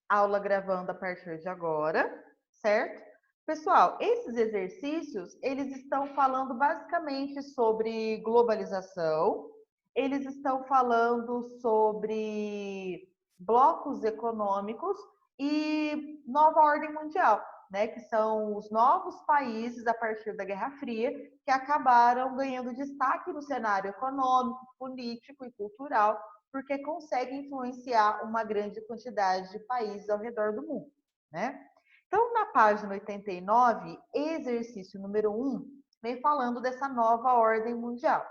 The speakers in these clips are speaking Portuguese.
aula gravando a partir de agora, certo? Pessoal, esses exercícios, eles estão falando basicamente sobre globalização, eles estão falando sobre blocos econômicos e nova ordem mundial, né, que são os novos países a partir da Guerra Fria que acabaram ganhando destaque no cenário econômico, político e cultural, porque conseguem influenciar uma grande quantidade de países ao redor do mundo, né? Então, na página 89, exercício número 1, vem falando dessa nova ordem mundial.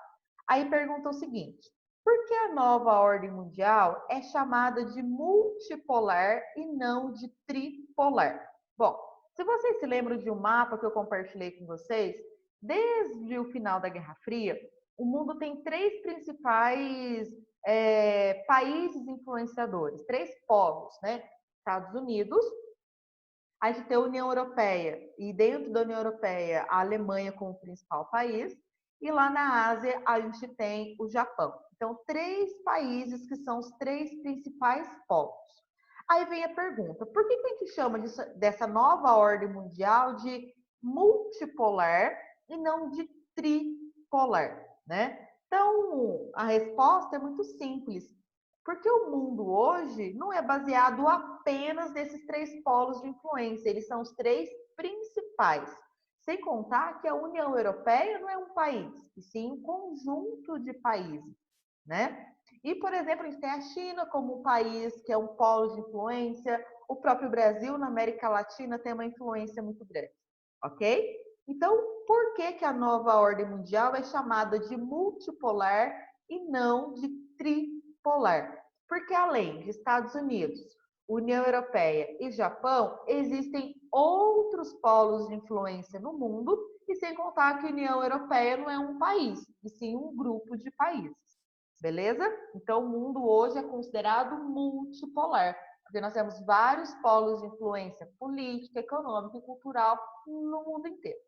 Aí pergunta o seguinte: por que a nova ordem mundial é chamada de multipolar e não de tripolar? Bom, se vocês se lembram de um mapa que eu compartilhei com vocês, desde o final da Guerra Fria, o mundo tem três principais países influenciadores, três polos, né? Estados Unidos, a gente tem a União Europeia, e dentro da União Europeia, a Alemanha como principal país, e lá na Ásia, a gente tem o Japão. Então, três países que são os três principais polos. Aí vem a pergunta, por que a gente chama dessa nova ordem mundial de multipolar e não de tripolar, né? Então, a resposta é muito simples. Porque o mundo hoje não é baseado apenas nesses três polos de influência, eles são os três principais. Sem contar que a União Europeia não é um país, e sim um conjunto de países, né? E, por exemplo, a gente tem a China como um país que é um polo de influência, o próprio Brasil na América Latina tem uma influência muito grande, ok? Então, por que a nova ordem mundial é chamada de multipolar e não de tripolar? Porque além de Estados Unidos, União Europeia e Japão, existem outros polos de influência no mundo, e sem contar que a União Europeia não é um país, e sim um grupo de países. Beleza? Então, o mundo hoje é considerado multipolar, porque nós temos vários polos de influência política, econômica e cultural no mundo inteiro.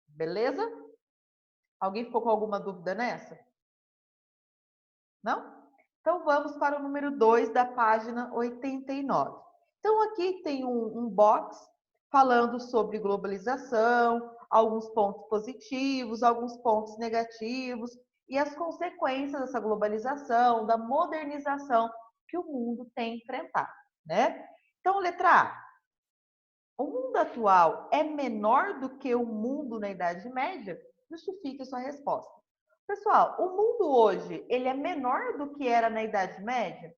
Beleza? Alguém ficou com alguma dúvida nessa? Não? Então, vamos para o número 2 da página 89. Então, aqui tem um box falando sobre globalização, alguns pontos positivos, alguns pontos negativos e as consequências dessa globalização, da modernização que o mundo tem enfrentado, né? Então, letra A. O mundo atual é menor do que o mundo na Idade Média? Justifique a sua resposta. Pessoal, o mundo hoje, ele é menor do que era na Idade Média?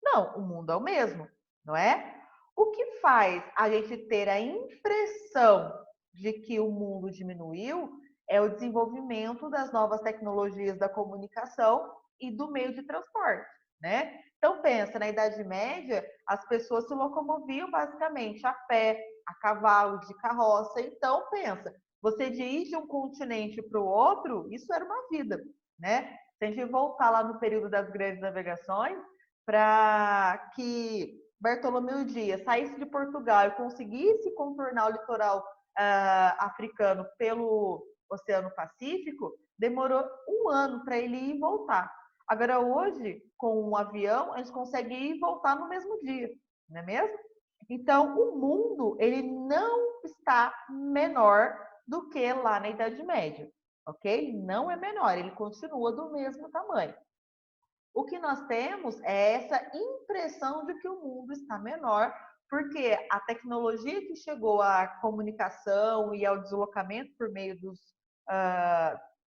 Não, o mundo é o mesmo, não é? O que faz a gente ter a impressão de que o mundo diminuiu é o desenvolvimento das novas tecnologias da comunicação e do meio de transporte, né? Então pensa, na Idade Média, as pessoas se locomoviam basicamente a pé, a cavalo, de carroça. Então pensa, você de ir de um continente para o outro, isso era uma vida, né? Se a gente voltar lá no período das grandes navegações, para que Bartolomeu Dias saísse de Portugal e conseguisse contornar o litoral africano pelo Oceano Pacífico, demorou um ano para ele ir e voltar. Agora, hoje, com um avião, a gente consegue ir e voltar no mesmo dia, não é mesmo? Então, o mundo, ele não está menor do que lá na Idade Média, ok? Ele não é menor, ele continua do mesmo tamanho. O que nós temos é essa impressão de que o mundo está menor, porque a tecnologia que chegou à comunicação e ao deslocamento por meio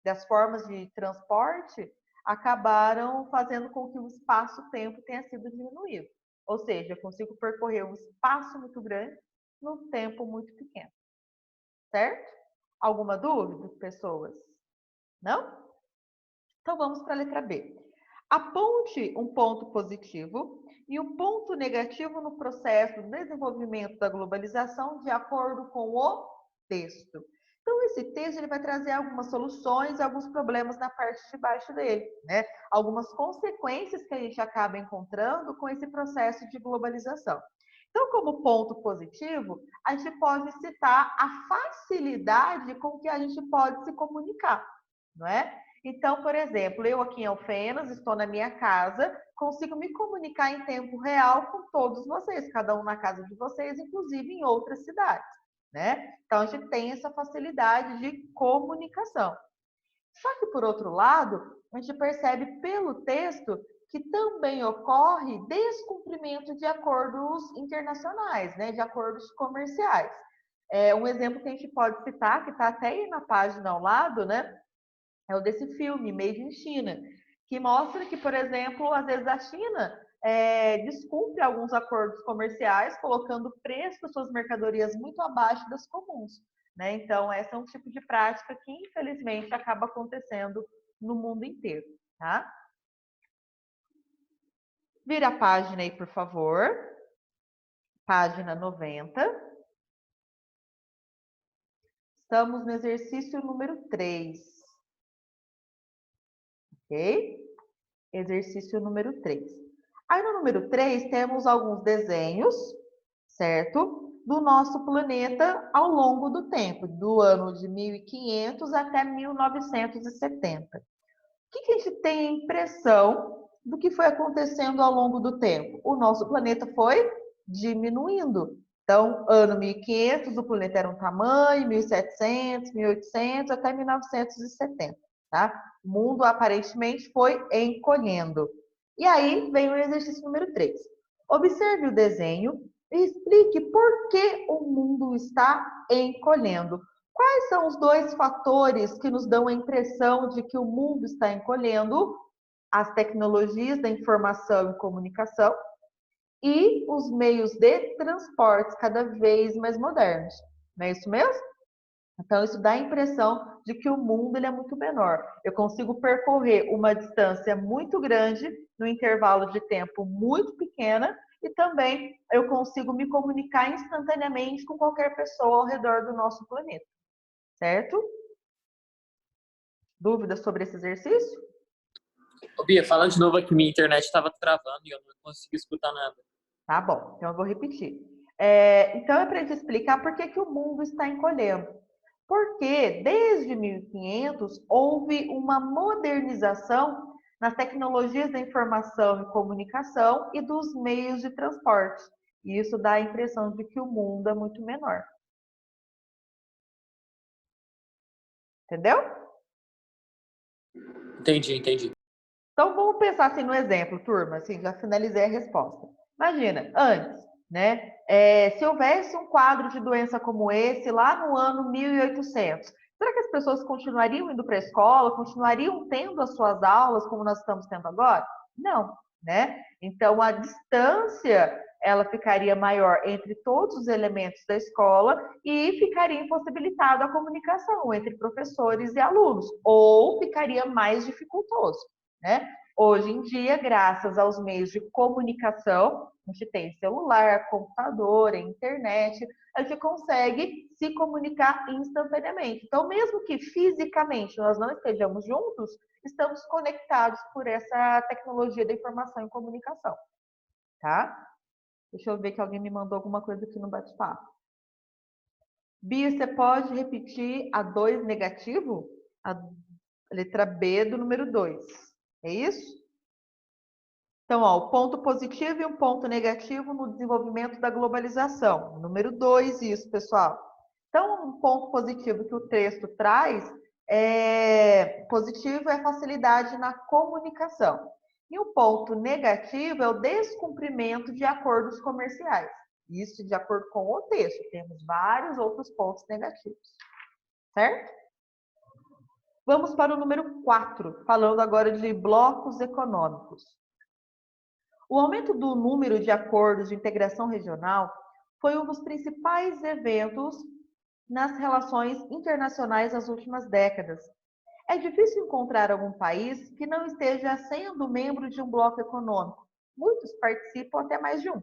das formas de transporte acabaram fazendo com que o espaço-tempo tenha sido diminuído. Ou seja, eu consigo percorrer um espaço muito grande num tempo muito pequeno. Certo? Alguma dúvida, pessoas? Não? Então vamos para a letra B. Aponte um ponto positivo e um ponto negativo no processo de desenvolvimento da globalização de acordo com o texto. Então, esse texto ele vai trazer algumas soluções e alguns problemas na parte de baixo dele, né? Algumas consequências que a gente acaba encontrando com esse processo de globalização. Então, como ponto positivo, a gente pode citar a facilidade com que a gente pode se comunicar, não é? Então, por exemplo, eu aqui em Alfenas estou na minha casa consigo me comunicar em tempo real com todos vocês, cada um na casa de vocês, inclusive em outras cidades, né? Então, a gente tem essa facilidade de comunicação. Só que, por outro lado, a gente percebe pelo texto que também ocorre descumprimento de acordos internacionais, né? De acordos comerciais. Um exemplo que a gente pode citar, que está até aí na página ao lado, né? É o desse filme, Made in China, que mostra que, por exemplo, às vezes a China descumpre alguns acordos comerciais, colocando o preço das suas mercadorias muito abaixo das comuns, né? Então, esse é um tipo de prática que, infelizmente, acaba acontecendo no mundo inteiro, tá? Vira a página aí, por favor. Página 90. Estamos no exercício número 3. Ok? Exercício número 3. Aí no número 3 temos alguns desenhos, certo? Do nosso planeta ao longo do tempo, do ano de 1500 até 1970. O que a gente tem a impressão do que foi acontecendo ao longo do tempo? O nosso planeta foi diminuindo. Então, ano 1500, o planeta era um tamanho, 1700, 1800, até 1970, tá? O mundo aparentemente foi encolhendo. E aí vem o exercício número 3. Observe o desenho e explique por que o mundo está encolhendo. Quais são os dois fatores que nos dão a impressão de que o mundo está encolhendo? As tecnologias da informação e comunicação e os meios de transporte cada vez mais modernos. Não é isso mesmo? Então, isso dá a impressão de que o mundo ele é muito menor. Eu consigo percorrer uma distância muito grande no intervalo de tempo muito pequena e também eu consigo me comunicar instantaneamente com qualquer pessoa ao redor do nosso planeta. Certo? Dúvidas sobre esse exercício? Ô, Bia, fala de novo aqui, minha internet estava travando e eu não consegui escutar nada. Tá bom, então eu vou repetir. Então é para te explicar por que o mundo está encolhendo. Porque desde 1500 houve uma modernização nas tecnologias da informação e comunicação e dos meios de transporte. E isso dá a impressão de que o mundo é muito menor. Entendeu? Entendi. Então vamos pensar assim no exemplo, turma, assim, já finalizei a resposta. Imagina, antes, né? Se houvesse um quadro de doença como esse lá no ano 1800, será que as pessoas continuariam indo para a escola, continuariam tendo as suas aulas como nós estamos tendo agora? Não, né? Então a distância ela ficaria maior entre todos os elementos da escola e ficaria impossibilitada a comunicação entre professores e alunos, ou ficaria mais dificultoso, né? Hoje em dia, graças aos meios de comunicação, a gente tem celular, computador, internet, a gente consegue se comunicar instantaneamente. Então, mesmo que fisicamente nós não estejamos juntos, estamos conectados por essa tecnologia da informação e comunicação, tá? Deixa eu ver que alguém me mandou alguma coisa aqui no bate-papo. Bia, você pode repetir a 2 negativo? A letra B do número 2. É isso? Então, ó, o ponto positivo e um ponto negativo no desenvolvimento da globalização. Número 2, isso, pessoal. Então, um ponto positivo que o texto traz positivo é a facilidade na comunicação. E o ponto negativo é o descumprimento de acordos comerciais. Isso de acordo com o texto. Temos vários outros pontos negativos. Certo? Vamos para o número 4, falando agora de blocos econômicos. O aumento do número de acordos de integração regional foi um dos principais eventos nas relações internacionais nas últimas décadas. É difícil encontrar algum país que não esteja sendo membro de um bloco econômico. Muitos participam até mais de um.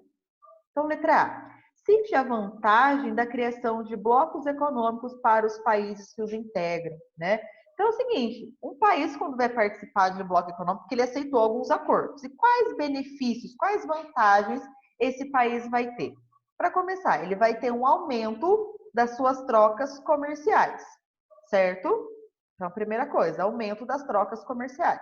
Então, letra A. Cite a vantagem da criação de blocos econômicos para os países que os integram, né? Então é o seguinte, um país quando vai participar de um bloco econômico, ele aceitou alguns acordos. E quais benefícios, quais vantagens esse país vai ter? Para começar, ele vai ter um aumento das suas trocas comerciais, certo? Então, a primeira coisa, aumento das trocas comerciais.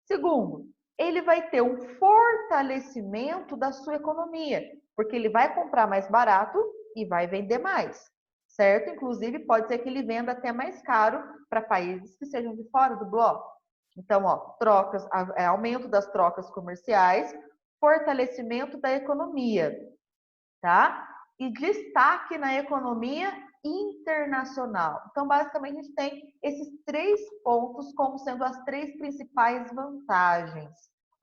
Segundo, ele vai ter um fortalecimento da sua economia, porque ele vai comprar mais barato e vai vender mais, certo? Inclusive, pode ser que ele venda até mais caro para países que sejam de fora do bloco. Então, ó, trocas, aumento das trocas comerciais, fortalecimento da economia, tá? E destaque na economia internacional. Então, basicamente, a gente tem esses 3 pontos como sendo as 3 principais vantagens,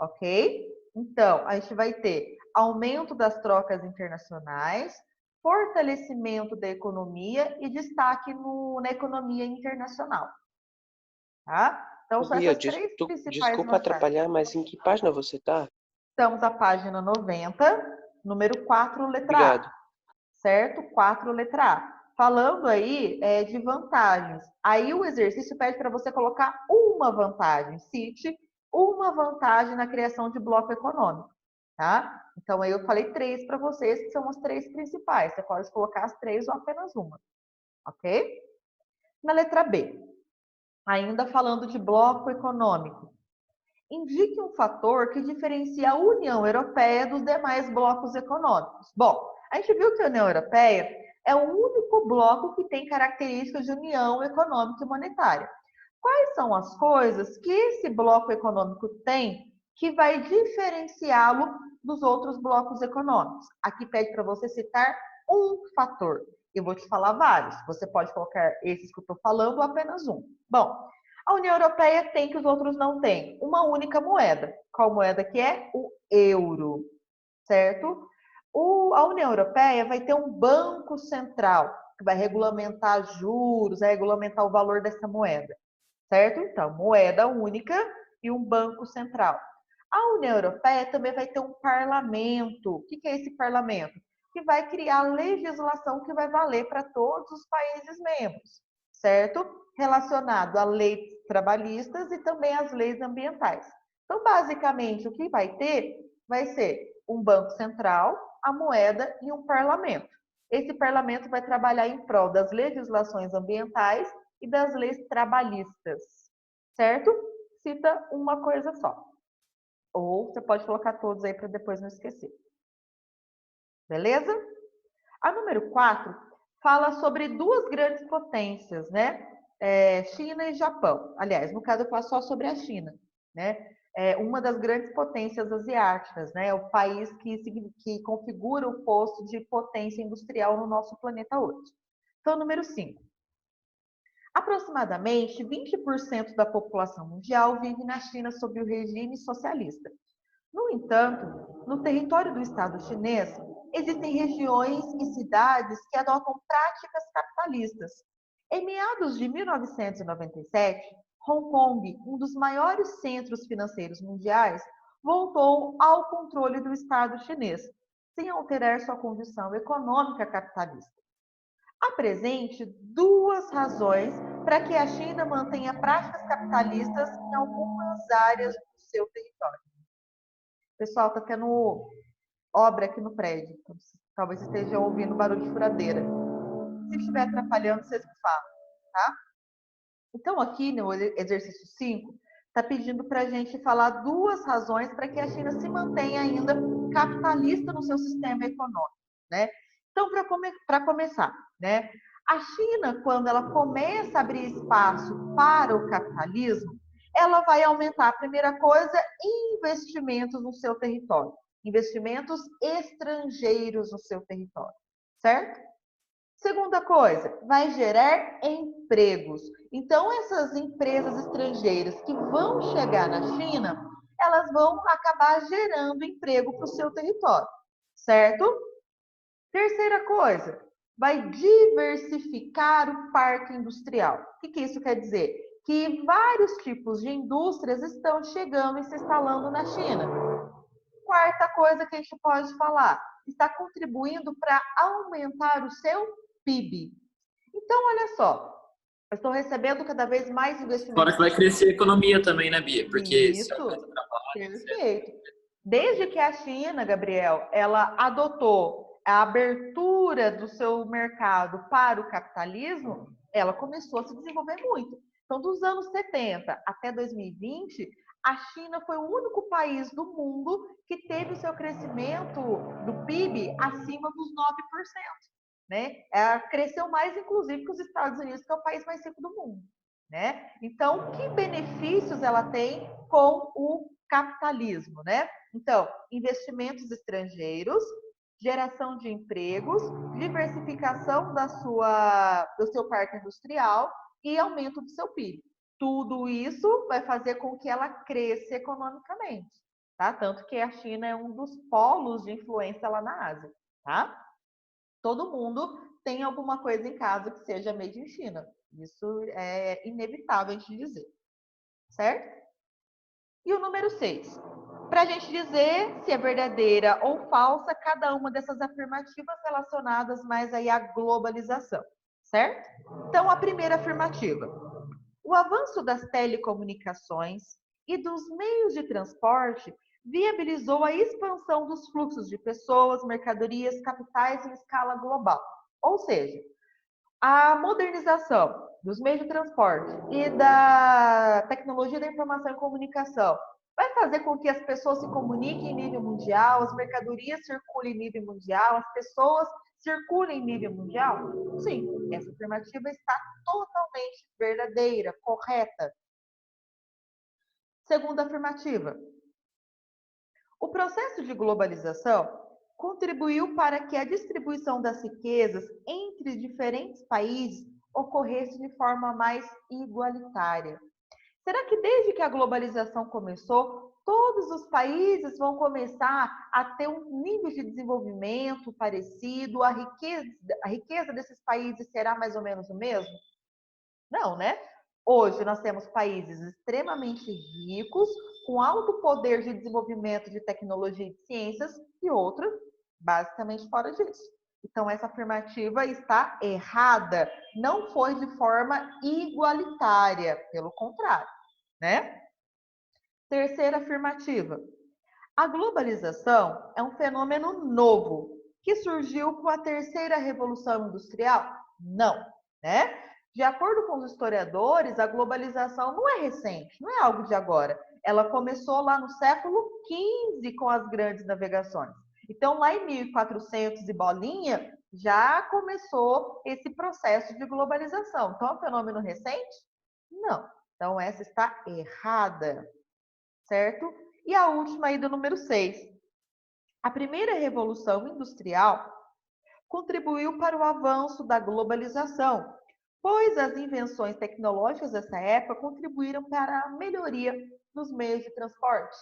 ok? Então, a gente vai ter aumento das trocas internacionais, fortalecimento da economia e destaque na economia internacional, tá? Então, Ô, são Bia, essas 3 principais desculpa vantagens. atrapalhar, mas em que página você tá? Estamos na página 90, número 4, letra Obrigado. A. Certo? 4, letra A. Falando aí de vantagens. Aí o exercício pede para você colocar uma vantagem. Cite uma vantagem na criação de bloco econômico. Tá? Então, aí eu falei 3 para vocês, que são as 3 principais. Você pode colocar as 3 ou apenas uma. Ok? Na letra B. Ainda falando de bloco econômico. Indique um fator que diferencia a União Europeia dos demais blocos econômicos. Bom, a gente viu que a União Europeia é o único bloco que tem características de união econômica e monetária. Quais são as coisas que esse bloco econômico tem que vai diferenciá-lo dos outros blocos econômicos? Aqui pede para você citar um fator. Eu vou te falar vários. Você pode colocar esses que eu estou falando ou apenas um. Bom, a União Europeia tem que os outros não têm. Uma única moeda. Qual moeda que é? O euro. Certo? A União Europeia vai ter um banco central que vai regulamentar juros, vai regulamentar o valor dessa moeda. Certo? Então, moeda única e um banco central. A União Europeia também vai ter um parlamento. O que é esse parlamento? Que vai criar legislação que vai valer para todos os países membros, certo? Relacionado a leis trabalhistas e também às leis ambientais. Então, basicamente, o que vai ter vai ser um banco central, a moeda e um parlamento. Esse parlamento vai trabalhar em prol das legislações ambientais e das leis trabalhistas, certo? Cita uma coisa só. Ou você pode colocar todos aí para depois não esquecer. Beleza? A número 4 fala sobre 2 grandes potências, né? China e Japão. Aliás, no caso eu falo só sobre a China, né? Uma das grandes potências asiáticas, né? O país que configura o posto de potência industrial no nosso planeta hoje. Então, número 5. Aproximadamente 20% da população mundial vive na China sob o regime socialista. No entanto, no território do Estado chinês, existem regiões e cidades que adotam práticas capitalistas. Em meados de 1997, Hong Kong, um dos maiores centros financeiros mundiais, voltou ao controle do Estado chinês, sem alterar sua condição econômica capitalista. Apresente 2 razões para que a China mantenha práticas capitalistas em algumas áreas do seu território. Pessoal, está tendo obra aqui no prédio. Então, talvez estejam ouvindo barulho de furadeira. Se estiver atrapalhando, vocês me falam, tá? Então, aqui no exercício 5, está pedindo para a gente falar 2 razões para que a China se mantenha ainda capitalista no seu sistema econômico, né? Então, para começar, né? A China, quando ela começa a abrir espaço para o capitalismo, ela vai aumentar, a primeira coisa, investimentos no seu território. Investimentos estrangeiros no seu território, certo? Segunda coisa, vai gerar empregos. Então, essas empresas estrangeiras que vão chegar na China, elas vão acabar gerando emprego para o seu território, certo? Terceira coisa, vai diversificar o parque industrial. O que isso quer dizer? Que vários tipos de indústrias estão chegando e se instalando na China. Quarta coisa que a gente pode falar, está contribuindo para aumentar o seu PIB. Então, olha só, eu estou recebendo cada vez mais Fora investimentos. que vai crescer a economia também, né, Bia? Porque se Isso, aumenta o trabalho, perfeito. Desde que a China, Gabriel, ela adotou a abertura do seu mercado para o capitalismo, ela começou a se desenvolver muito. Então, dos anos 70 até 2020, A China foi o único país do mundo que teve o seu crescimento do PIB acima dos 9%. Né? Cresceu mais, inclusive, que os Estados Unidos, que é o país mais rico do mundo. Né? Então, que benefícios ela tem com o capitalismo? Né? Então, investimentos estrangeiros, geração de empregos, diversificação do seu parque industrial e aumento do seu PIB. Tudo isso vai fazer com que ela cresça economicamente, tá? Tanto que a China é um dos polos de influência lá na Ásia, tá? Todo mundo tem alguma coisa em casa que seja made in China. Isso é inevitável a gente dizer, certo? E o número 6. Para a gente dizer se é verdadeira ou falsa cada uma dessas afirmativas relacionadas mais aí à globalização, certo? Então, a primeira afirmativa. O avanço das telecomunicações e dos meios de transporte viabilizou a expansão dos fluxos de pessoas, mercadorias, capitais em escala global. Ou seja, a modernização dos meios de transporte e da tecnologia da informação e comunicação vai fazer com que as pessoas se comuniquem em nível mundial, as mercadorias circulem em nível mundial, as pessoas circulem em nível mundial? Sim, essa afirmativa está totalmente verdadeira, correta. Segunda afirmativa. O processo de globalização contribuiu para que a distribuição das riquezas entre diferentes países ocorresse de forma mais igualitária. Será que desde que a globalização começou, todos os países vão começar a ter um nível de desenvolvimento parecido? A riqueza desses países será mais ou menos o mesmo? Não, né? Hoje nós temos países extremamente ricos, com alto poder de desenvolvimento de tecnologia e de ciências, e outros basicamente fora disso. Então, essa afirmativa está errada. Não foi de forma igualitária, pelo contrário, né? Terceira afirmativa. A globalização é um fenômeno novo que surgiu com a terceira revolução industrial? Não, né? De acordo com os historiadores, a globalização não é recente, não é algo de agora. Ela começou lá no século XV com as grandes navegações. Então, lá em 1400 e bolinha, já começou esse processo de globalização. Então, é um fenômeno recente? Não. Então, essa está errada, certo? E a última aí do número 6. A primeira revolução industrial contribuiu para o avanço da globalização, pois as invenções tecnológicas dessa época contribuíram para a melhoria dos meios de transporte.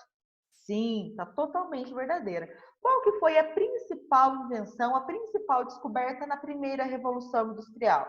Sim, está totalmente verdadeira. Qual que foi a principal invenção, a principal descoberta na primeira revolução industrial?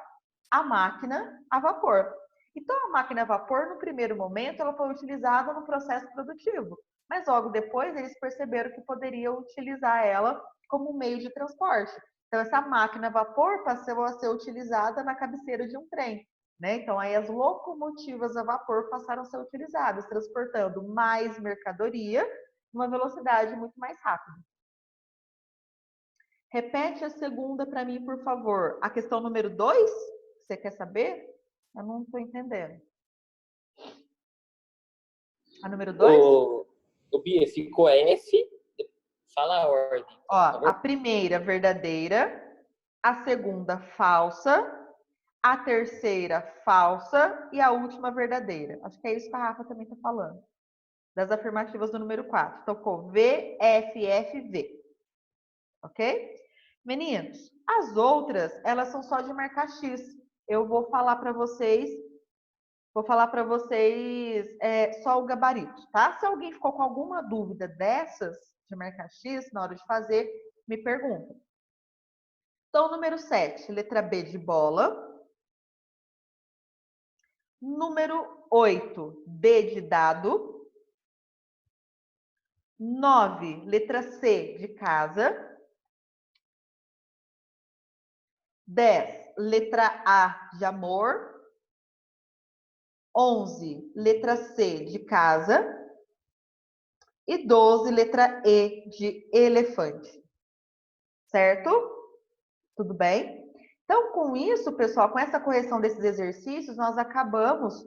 A máquina a vapor. Então, a máquina a vapor, no primeiro momento, ela foi utilizada no processo produtivo, mas logo depois eles perceberam que poderiam utilizar ela como meio de transporte. Então, essa máquina a vapor passou a ser utilizada na cabeceira de um trem, né? Então, aí as locomotivas a vapor passaram a ser utilizadas, transportando mais mercadoria numa velocidade muito mais rápida. Repete a segunda para mim, por favor. A questão número 2, você quer saber? Eu não estou entendendo. A número 2? O Bia, ficou F. Fala a ordem. Ó, a primeira verdadeira, a segunda falsa, a terceira falsa e a última verdadeira. Acho que é isso que a Rafa também está falando. Das afirmativas do número 4. Tocou V, F, F, V. Ok? Meninos, as outras, elas são só de marcar X. Eu vou falar para vocês só o gabarito, tá? Se alguém ficou com alguma dúvida dessas de marcar X na hora de fazer, me pergunta. Então, número 7, letra B de bola. Número 8, D de dado. 9, letra C de casa. 10, letra A de amor. 11, letra C de casa. E 12, letra E de elefante. Certo? Tudo bem? Então, com isso, pessoal, com essa correção desses exercícios, nós acabamos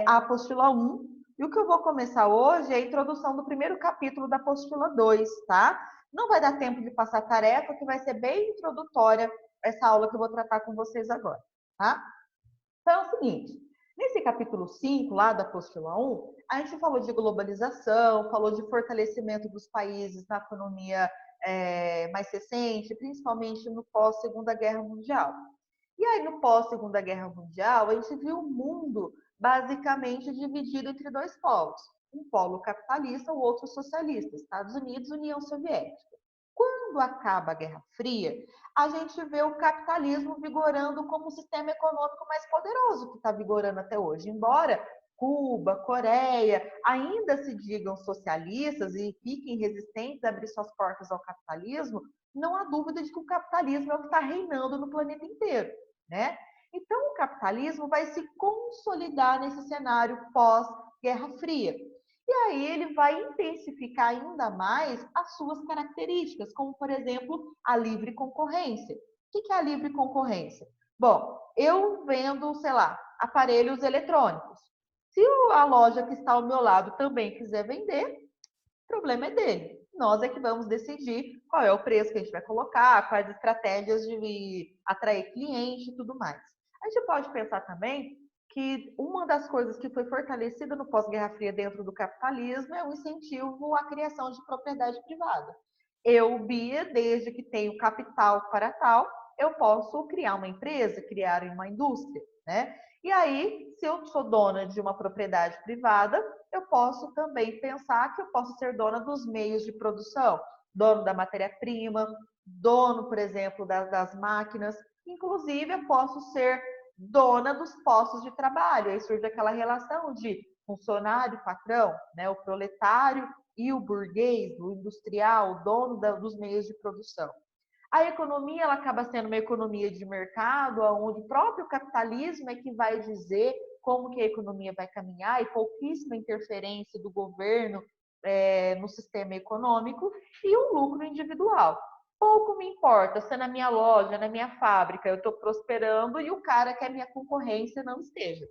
a apostila 1 E o que eu vou começar hoje é a introdução do primeiro capítulo da apostila 2, tá? Não vai dar tempo de passar a tarefa, que vai ser bem introdutória essa aula que eu vou tratar com vocês agora, tá? Então é o seguinte, nesse capítulo 5, lá da apostila 1, a gente falou de globalização, falou de fortalecimento dos países na economia mais recente, principalmente no pós-Segunda Guerra Mundial. E aí, no pós-Segunda Guerra Mundial, a gente viu o mundo basicamente dividido entre dois polos. Um polo capitalista, o outro socialista, Estados Unidos e União Soviética. Quando acaba a Guerra Fria, a gente vê o capitalismo vigorando como o sistema econômico mais poderoso que está vigorando até hoje. Embora Cuba, Coreia ainda se digam socialistas e fiquem resistentes a abrir suas portas ao capitalismo, não há dúvida de que o capitalismo é o que está reinando no planeta inteiro, né? Então, o capitalismo vai se consolidar nesse cenário pós-Guerra Fria. E aí ele vai intensificar ainda mais as suas características, como, por exemplo, a livre concorrência. O que é a livre concorrência? Bom, eu vendo, sei lá, aparelhos eletrônicos. Se a loja que está ao meu lado também quiser vender, o problema é dele. Nós é que vamos decidir qual é o preço que a gente vai colocar, quais estratégias de atrair cliente e tudo mais. A gente pode pensar também que uma das coisas que foi fortalecida no pós-Guerra Fria dentro do capitalismo é o incentivo à criação de propriedade privada. Eu, Bia, desde que tenho capital para tal, eu posso criar uma empresa, criar uma indústria, né? E aí, se eu sou dona de uma propriedade privada, eu posso também pensar que eu posso ser dona dos meios de produção, dono da matéria-prima, dono, por exemplo, das máquinas. Inclusive, eu posso ser dona dos postos de trabalho. Aí surge aquela relação de funcionário e patrão, né? O proletário e o burguês, o industrial, o dono dos meios de produção. A economia ela acaba sendo uma economia de mercado, onde o próprio capitalismo é que vai dizer como que a economia vai caminhar e pouquíssima interferência do governo no sistema econômico e o lucro individual. Pouco me importa se na minha loja, na minha fábrica eu estou prosperando e o cara que é minha concorrência não esteja,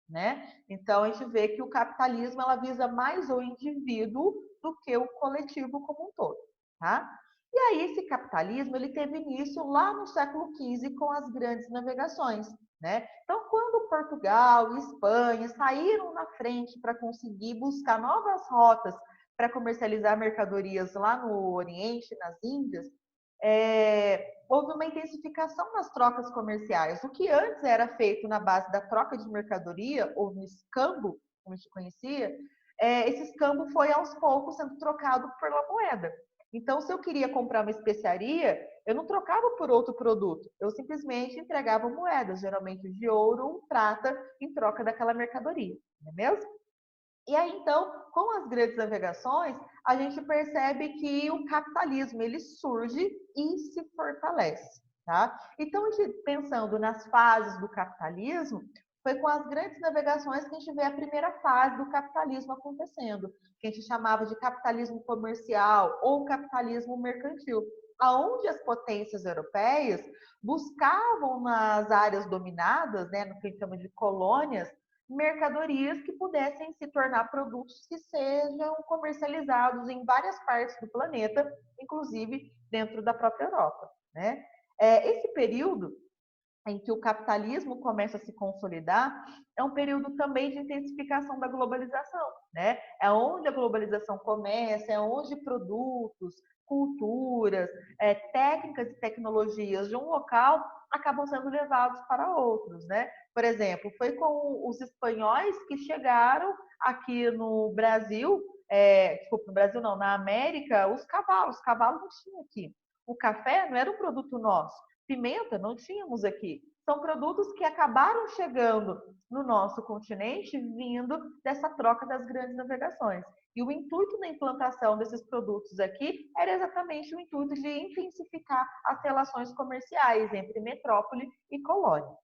né? Então a gente vê que o capitalismo ela visa mais o indivíduo do que o coletivo como um todo, tá? E aí esse capitalismo ele teve início lá no século XV com as grandes navegações, né? Então quando Portugal e Espanha saíram na frente para conseguir buscar novas rotas para comercializar mercadorias lá no Oriente, nas Índias, houve uma intensificação nas trocas comerciais. O que antes era feito na base da troca de mercadoria, ou no escambo, como a gente conhecia, esse escambo foi aos poucos sendo trocado pela moeda. Então, se eu queria comprar uma especiaria, eu não trocava por outro produto, eu simplesmente entregava moedas, geralmente de ouro ou prata, em troca daquela mercadoria, não é mesmo? E aí, então, com as grandes navegações, a gente percebe que o capitalismo ele surge e se fortalece, tá? Então, a gente, pensando nas fases do capitalismo, foi com as grandes navegações que a gente vê a primeira fase do capitalismo acontecendo, que a gente chamava de capitalismo comercial ou capitalismo mercantil, aonde as potências europeias buscavam nas áreas dominadas, né, no que a gente chama de colônias, mercadorias que pudessem se tornar produtos que sejam comercializados em várias partes do planeta, inclusive dentro da própria Europa, né? Esse período em que o capitalismo começa a se consolidar, é um período também de intensificação da globalização, né? É onde a globalização começa, é onde produtos, culturas, técnicas e tecnologias de um local acabam sendo levados para outros, né? Por exemplo, foi com os espanhóis que chegaram aqui no Brasil, desculpa, no Brasil não, na América, os cavalos não tinham aqui. O café não era um produto nosso. Pimenta não tínhamos aqui. São produtos que acabaram chegando no nosso continente vindo dessa troca das grandes navegações. E o intuito da implantação desses produtos aqui era exatamente o intuito de intensificar as relações comerciais entre metrópole e colônia.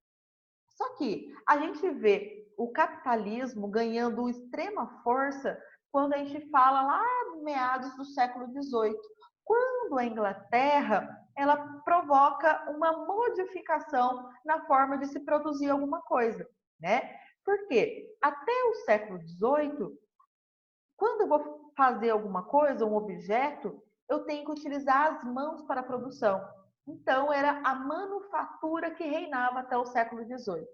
Só que a gente vê o capitalismo ganhando extrema força quando a gente fala lá no meados do século XVIII, quando a Inglaterra ela provoca uma modificação na forma de se produzir alguma coisa, né? Por quê? Até o século XVIII, quando eu vou fazer alguma coisa, um objeto, eu tenho que utilizar as mãos para a produção. Então, era a manufatura que reinava até o século XVIII.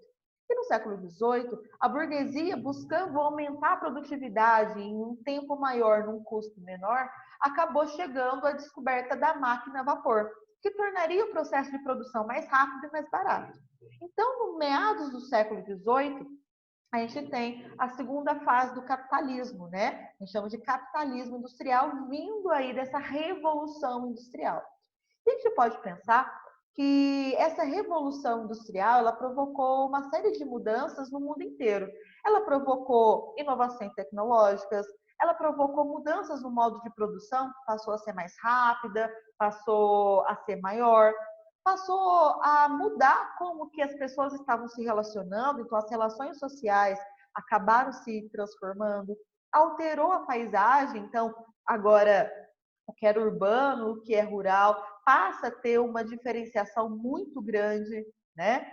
E no século XVIII, a burguesia, buscando aumentar a produtividade em um tempo maior, num custo menor, acabou chegando à descoberta da máquina a vapor, que tornaria o processo de produção mais rápido e mais barato. Então, no meados do século XVIII, a gente tem a segunda fase do capitalismo, né? A gente chama de capitalismo industrial, vindo aí dessa revolução industrial. E a gente pode pensar que essa revolução industrial, ela provocou uma série de mudanças no mundo inteiro. Ela provocou inovações tecnológicas, ela provocou mudanças no modo de produção, passou a ser mais rápida, passou a ser maior, passou a mudar como que as pessoas estavam se relacionando, então as relações sociais acabaram se transformando, alterou a paisagem, então agora o que era urbano, o que é rural, passa a ter uma diferenciação muito grande, né?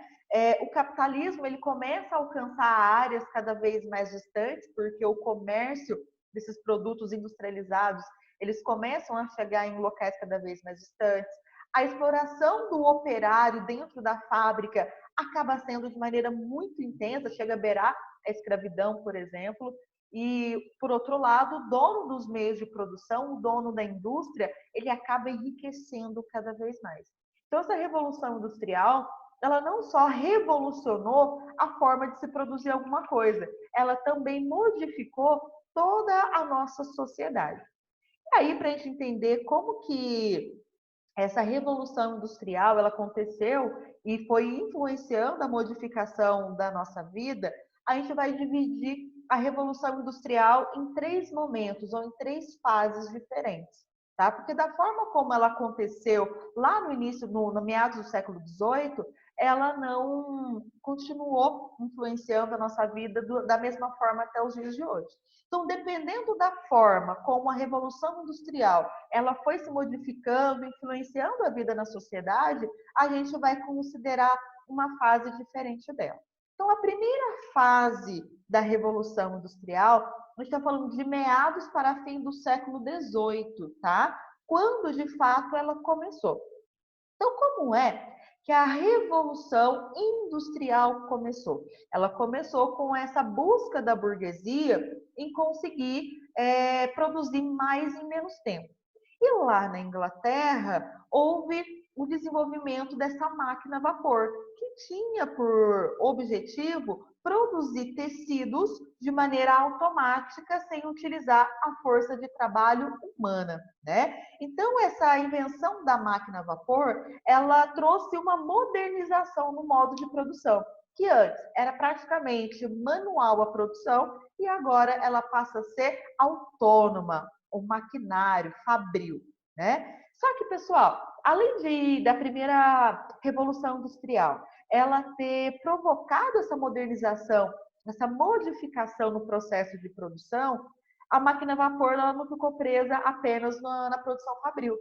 O capitalismo ele começa a alcançar áreas cada vez mais distantes, porque o comércio desses produtos industrializados, eles começam a chegar em locais cada vez mais distantes. A exploração do operário dentro da fábrica acaba sendo de maneira muito intensa, chega a beirar a escravidão, por exemplo. E, por outro lado, o dono dos meios de produção, o dono da indústria, ele acaba enriquecendo cada vez mais. Então, essa revolução industrial, ela não só revolucionou a forma de se produzir alguma coisa, ela também modificou toda a nossa sociedade. E aí, para a gente entender como que essa revolução industrial ela aconteceu e foi influenciando a modificação da nossa vida, a gente vai dividir a revolução industrial em três momentos ou em três fases diferentes, tá? Porque da forma como ela aconteceu lá no início, no meados do século XVIII, ela não continuou influenciando a nossa vida da mesma forma até os dias de hoje. Então, dependendo da forma como a revolução industrial ela foi se modificando, influenciando a vida na sociedade, a gente vai considerar uma fase diferente dela. Então, a primeira fase da Revolução Industrial, nós estamos falando de meados para fim do século XVIII, tá? Quando, de fato, ela começou. Então, como é que a Revolução Industrial começou? Ela começou com essa busca da burguesia em conseguir produzir mais em menos tempo. E lá na Inglaterra, houve o desenvolvimento dessa máquina a vapor, que tinha por objetivo produzir tecidos de maneira automática, sem utilizar a força de trabalho humana, né? Então, essa invenção da máquina a vapor, ela trouxe uma modernização no modo de produção, que antes era praticamente manual a produção e agora ela passa a ser autônoma, o maquinário, fabril, né? Só que, pessoal, além da primeira revolução industrial, ela ter provocado essa modernização, essa modificação no processo de produção, a máquina a vapor ela não ficou presa apenas na produção fabril.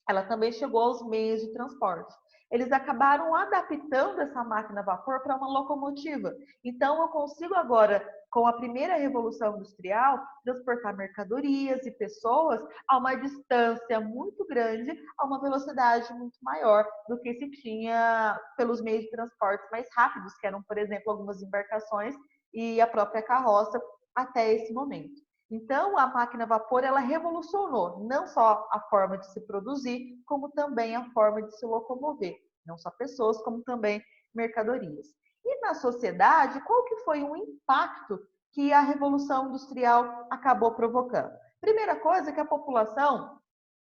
Ela também chegou aos meios de transporte. Eles acabaram adaptando essa máquina a vapor para uma locomotiva. Então, eu consigo agora, com a primeira revolução industrial, transportar mercadorias e pessoas a uma distância muito grande, a uma velocidade muito maior do que se tinha pelos meios de transporte mais rápidos, que eram, por exemplo, algumas embarcações e a própria carroça até esse momento. Então, a máquina a vapor, ela revolucionou não só a forma de se produzir, como também a forma de se locomover. Não só pessoas, como também mercadorias. E na sociedade, qual que foi o impacto que a Revolução Industrial acabou provocando? Primeira coisa é que a população,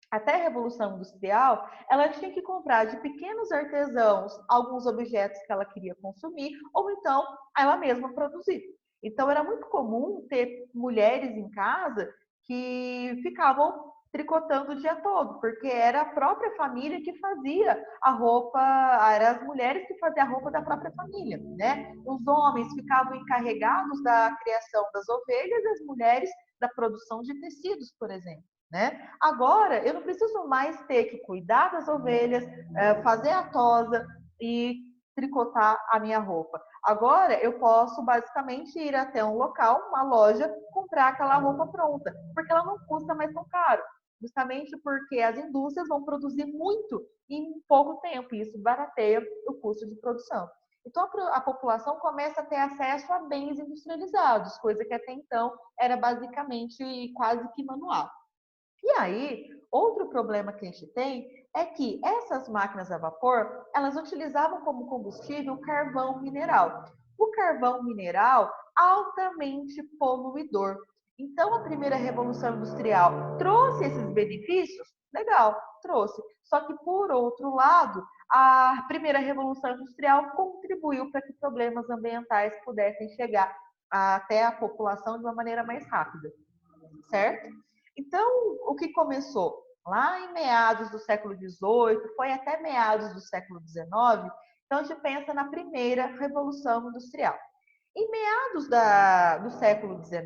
até a Revolução Industrial, ela tinha que comprar de pequenos artesãos alguns objetos que ela queria consumir, ou então ela mesma produzir. Então, era muito comum ter mulheres em casa que ficavam tricotando o dia todo, porque era a própria família que fazia a roupa, eram as mulheres que faziam a roupa da própria família, né? Os homens ficavam encarregados da criação das ovelhas e as mulheres da produção de tecidos, por exemplo. Né? Agora, eu não preciso mais ter que cuidar das ovelhas, fazer a tosa e tricotar a minha roupa. Agora eu posso basicamente ir até um local, uma loja, comprar aquela roupa pronta, porque ela não custa mais tão caro. Justamente porque as indústrias vão produzir muito em pouco tempo, e isso barateia o custo de produção. Então, a população começa a ter acesso a bens industrializados, coisa que até então era basicamente quase que manual. E aí, outro problema que a gente tem é que essas máquinas a vapor, elas utilizavam como combustível o carvão mineral. O carvão mineral altamente poluidor. Então, a primeira revolução industrial trouxe esses benefícios? Legal, trouxe. Só que, por outro lado, a primeira revolução industrial contribuiu para que problemas ambientais pudessem chegar até a população de uma maneira mais rápida, certo? Então, o que começou lá em meados do século XVIII, foi até meados do século XIX, então a gente pensa na primeira revolução industrial. Em meados do século XIX,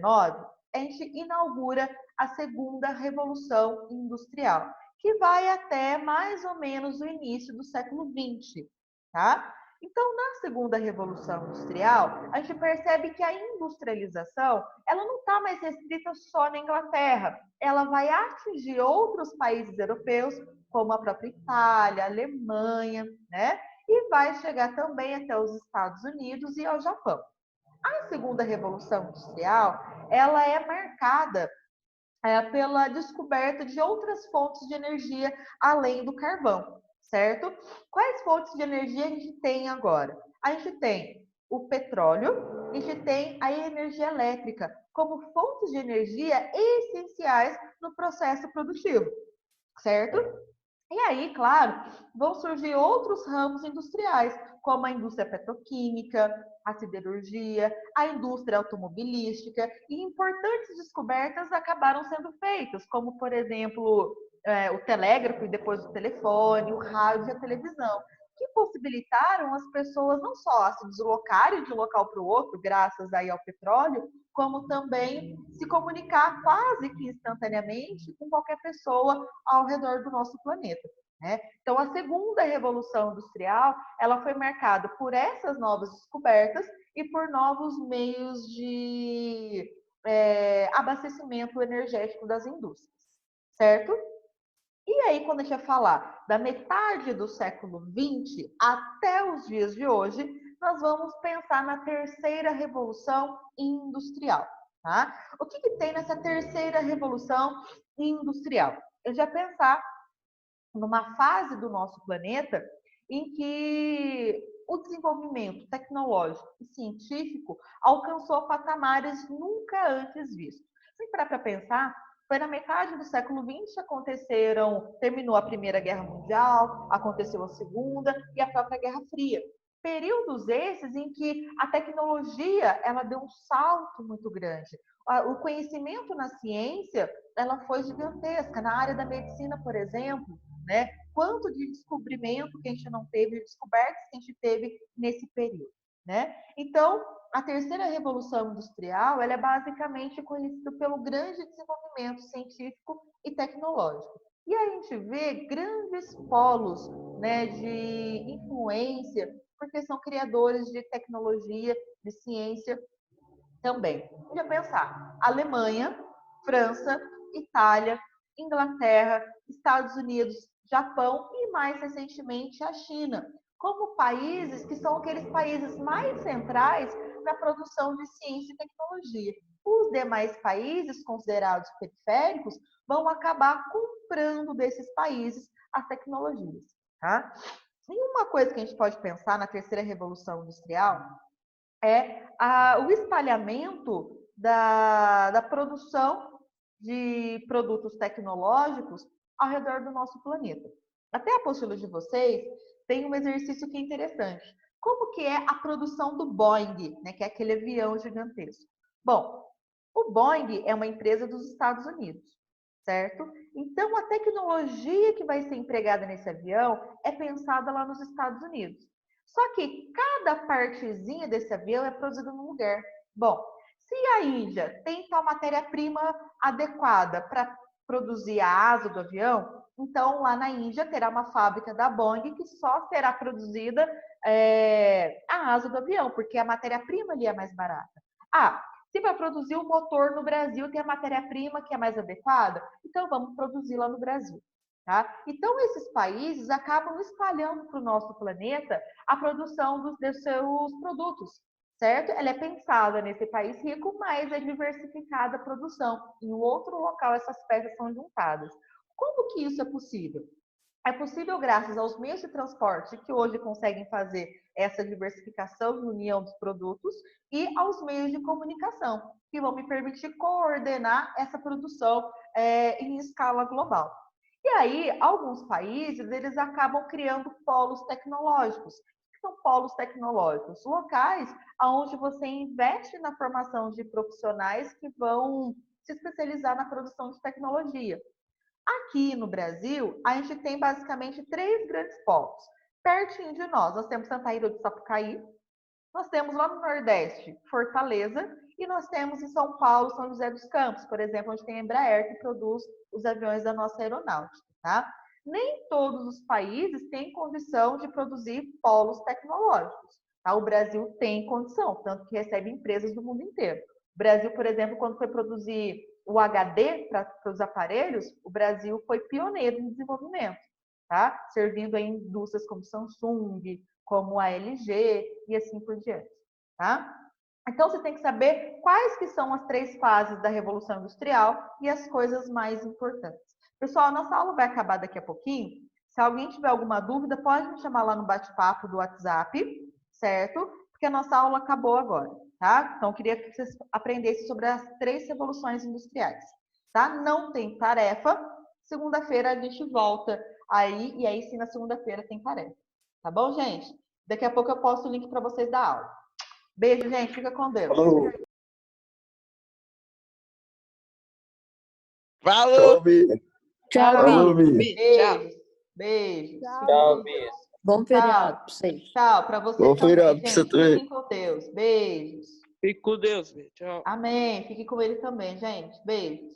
a gente inaugura a segunda revolução industrial, que vai até mais ou menos o início do século XX, tá? Então, na segunda revolução industrial, a gente percebe que a industrialização, ela não está mais restrita só na Inglaterra, ela vai atingir outros países europeus, como a própria Itália, a Alemanha, né? E vai chegar também até os Estados Unidos e ao Japão. A segunda revolução industrial, ela é marcada pela descoberta de outras fontes de energia além do carvão, certo? Quais fontes de energia a gente tem agora? A gente tem o petróleo, a gente tem a energia elétrica como fontes de energia essenciais no processo produtivo, certo? E aí, claro, vão surgir outros ramos industriais, como a indústria petroquímica, a siderurgia, a indústria automobilística, e importantes descobertas acabaram sendo feitas, como, por exemplo, o telégrafo e depois o telefone, o rádio e a televisão, que possibilitaram as pessoas não só se deslocarem de um local para o outro, graças aí ao petróleo, como também se comunicar quase que instantaneamente com qualquer pessoa ao redor do nosso planeta, né? Então, a segunda revolução industrial, ela foi marcada por essas novas descobertas e por novos meios de abastecimento energético das indústrias, certo? E aí, quando a gente vai falar da metade do século XX até os dias de hoje, nós vamos pensar na terceira revolução industrial, tá? O que tem nessa terceira revolução industrial? Eu já pensar numa fase do nosso planeta em que o desenvolvimento tecnológico e científico alcançou patamares nunca antes vistos. Se parar para pensar, foi na metade do século XX terminou a Primeira Guerra Mundial, aconteceu a Segunda e a própria Guerra Fria. Períodos esses em que a tecnologia ela deu um salto muito grande. O conhecimento na ciência ela foi gigantesca. Na área da medicina, por exemplo, né? Quanto de descobrimento que a gente não teve, de descobertas que a gente teve nesse período, né? Então, a terceira revolução industrial, ela é basicamente conhecida pelo grande desenvolvimento científico e tecnológico. E a gente vê grandes polos, né, de influência, porque são criadores de tecnologia, de ciência também. Vamos pensar, Alemanha, França, Itália, Inglaterra, Estados Unidos, Japão e, mais recentemente, a China, como países que são aqueles países mais centrais na produção de ciência e tecnologia. Os demais países, considerados periféricos, vão acabar comprando desses países as tecnologias. Tá? E uma coisa que a gente pode pensar na terceira revolução industrial é o espalhamento da produção de produtos tecnológicos ao redor do nosso planeta. Até a apostila de vocês tem um exercício que é interessante. Como que é a produção do Boeing, né, que é aquele avião gigantesco? Bom, o Boeing é uma empresa dos Estados Unidos, certo? Então, a tecnologia que vai ser empregada nesse avião é pensada lá nos Estados Unidos. Só que cada partezinha desse avião é produzida num lugar. Bom, se a Índia tem tal matéria-prima adequada para produzir a asa do avião, Então, lá na Índia, terá uma fábrica da Boeing que só será produzida a asa do avião, porque a matéria-prima ali é mais barata. Se vai produzir o motor no Brasil, tem a matéria-prima que é mais adequada, então vamos produzir lá no Brasil. Tá? Então, esses países acabam espalhando para o nosso planeta a produção dos seus produtos, certo? Ela é pensada nesse país rico, mas é diversificada a produção. Em outro local, essas peças são juntadas. Como que isso é possível? É possível graças aos meios de transporte que hoje conseguem fazer essa diversificação e união dos produtos e aos meios de comunicação, que vão me permitir coordenar essa produção em escala global. E aí, alguns países, eles acabam criando polos tecnológicos. O que são polos tecnológicos? Locais onde você investe na formação de profissionais que vão se especializar na produção de tecnologia. Aqui no Brasil, a gente tem basicamente 3 grandes polos. Pertinho de nós temos Santa Rita do Sapucaí, nós temos lá no Nordeste, Fortaleza, e nós temos em São Paulo, São José dos Campos, por exemplo, onde tem a Embraer, que produz os aviões da nossa aeronáutica. Tá? Nem todos os países têm condição de produzir polos tecnológicos. Tá? O Brasil tem condição, tanto que recebe empresas do mundo inteiro. O Brasil, por exemplo, quando foi produzir o HD para os aparelhos, o Brasil foi pioneiro no desenvolvimento, tá? Servindo a indústrias como Samsung, como a LG e assim por diante, tá? Então, você tem que saber quais que são as 3 fases da Revolução Industrial e as coisas mais importantes. Pessoal, a nossa aula vai acabar daqui a pouquinho. Se alguém tiver alguma dúvida, pode me chamar lá no bate-papo do WhatsApp, certo? Porque a nossa aula acabou agora, tá? Então, eu queria que vocês aprendessem sobre as 3 revoluções industriais, tá? Não tem tarefa. Segunda-feira a gente volta aí, e aí sim, na segunda-feira tem tarefa. Tá bom, gente? Daqui a pouco eu posto o link para vocês da aula. Beijo, gente. Fica com Deus. Falou. Falou! Tchau, Falou, Bia. Bia. Beijos. Beijos. Tchau, Bia. Bom feriado pra vocês. Tchau para vocês Bom também, feriado pra gente. você também. Fiquem com Deus. Beijos. Fique com Deus, Bia. Tchau. Amém. Fiquem com ele também, gente. Beijos.